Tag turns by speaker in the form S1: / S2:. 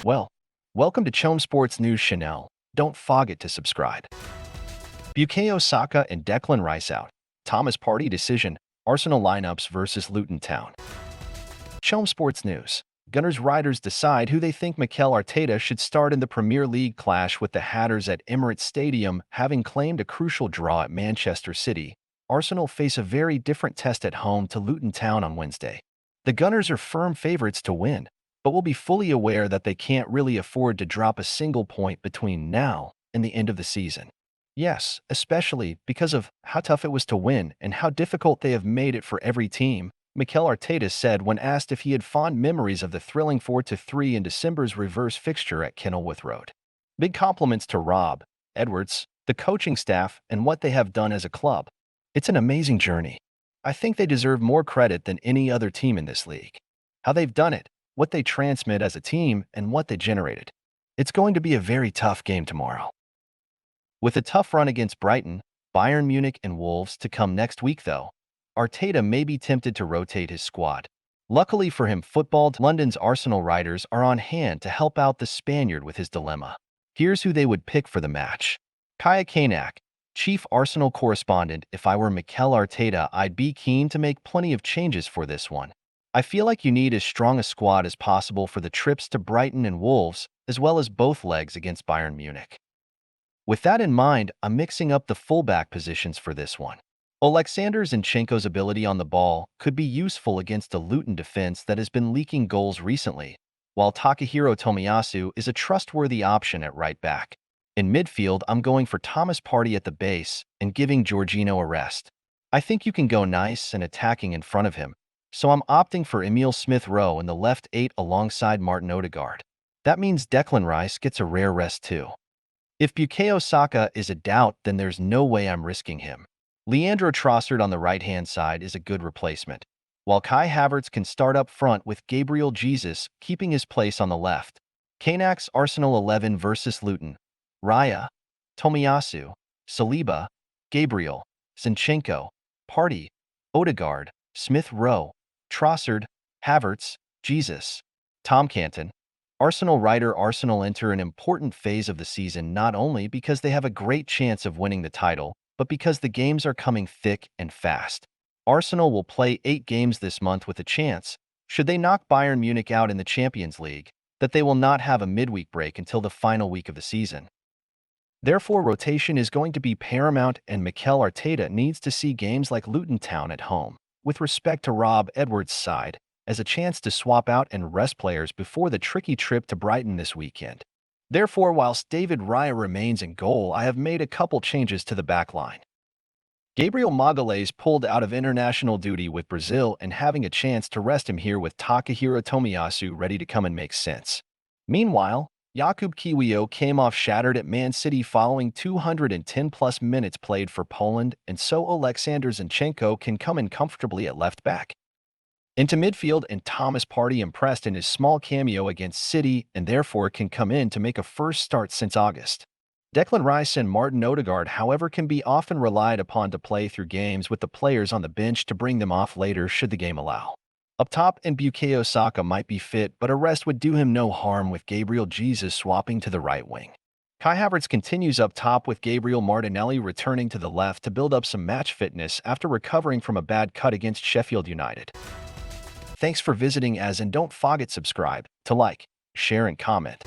S1: Well, welcome to Chome Sports News Chanel. Don't forget to subscribe. Bukayo Saka and Declan Rice out. Thomas Partey decision. Arsenal lineups versus Luton Town. Chome Sports News. Gunners Riders decide who they think Mikel Arteta should start in the Premier League clash with the Hatters at Emirates Stadium, having claimed a crucial draw at Manchester City. Arsenal face a very different test at home to Luton Town on Wednesday. The Gunners are firm favorites to win, but will be fully aware that they can't really afford to drop a single point between now and the end of the season. Yes, especially because of how tough it was to win and how difficult they have made it for every team, Mikel Arteta said when asked if he had fond memories of the thrilling 4-3 in December's reverse fixture at Kenilworth Road. Big compliments to Rob, Edwards, the coaching staff, and what they have done as a club. It's an amazing journey. I think they deserve more credit than any other team in this league. How they've done it, what they transmit as a team, and what they generated. It's going to be a very tough game tomorrow. With a tough run against Brighton, Bayern Munich, and Wolves to come next week, though, Arteta may be tempted to rotate his squad. Luckily for him, London's Arsenal Riders are on hand to help out the Spaniard with his dilemma. Here's who they would pick for the match. Kaya Kanak, chief Arsenal correspondent. If I were Mikel Arteta, I'd be keen to make plenty of changes for this one. I feel like you need as strong a squad as possible for the trips to Brighton and Wolves, as well as both legs against Bayern Munich. With that in mind, I'm mixing up the fullback positions for this one. Oleksandr Zinchenko's ability on the ball could be useful against a Luton defense that has been leaking goals recently, while Takahiro Tomiyasu is a trustworthy option at right back. In midfield, I'm going for Thomas Partey at the base and giving Jorginho a rest. I think you can go nice and attacking in front of him, so I'm opting for Emile Smith-Rowe in the left 8 alongside Martin Odegaard. That means Declan Rice gets a rare rest too. If Bukayo Saka is a doubt, then there's no way I'm risking him. Leandro Trossard on the right-hand side is a good replacement, while Kai Havertz can start up front with Gabriel Jesus keeping his place on the left. Kanak's Arsenal 11 versus Luton. Raya, Tomiyasu, Saliba, Gabriel, Zinchenko, Partey, Odegaard, Smith-Rowe, Trossard, Havertz, Jesus, Tom Canton. Arsenal enter an important phase of the season not only because they have a great chance of winning the title, but because the games are coming thick and fast. Arsenal will play 8 games this month with a chance, should they knock Bayern Munich out in the Champions League, that they will not have a midweek break until the final week of the season. Therefore, rotation is going to be paramount, and Mikel Arteta needs to see games like Luton Town at home, with respect to Rob Edwards' side, as a chance to swap out and rest players before the tricky trip to Brighton this weekend. Therefore, whilst David Raya remains in goal, I have made a couple changes to the backline. Gabriel Magalhaes pulled out of international duty with Brazil, and having a chance to rest him here with Takahiro Tomiyasu ready to come and make sense. Meanwhile, Jakub Kiwior came off shattered at Man City following 210-plus minutes played for Poland, and so Oleksandr Zinchenko can come in comfortably at left back. Into midfield, and Thomas Partey impressed in his small cameo against City and therefore can come in to make a first start since August. Declan Rice and Martin Odegaard, however, can be often relied upon to play through games with the players on the bench to bring them off later should the game allow. Up top, and Bukayo Saka might be fit, but a rest would do him no harm with Gabriel Jesus swapping to the right wing. Kai Havertz continues up top with Gabriel Martinelli returning to the left to build up some match fitness after recovering from a bad cut against Sheffield United. Thanks for visiting and don't forget subscribe, to like, share and comment.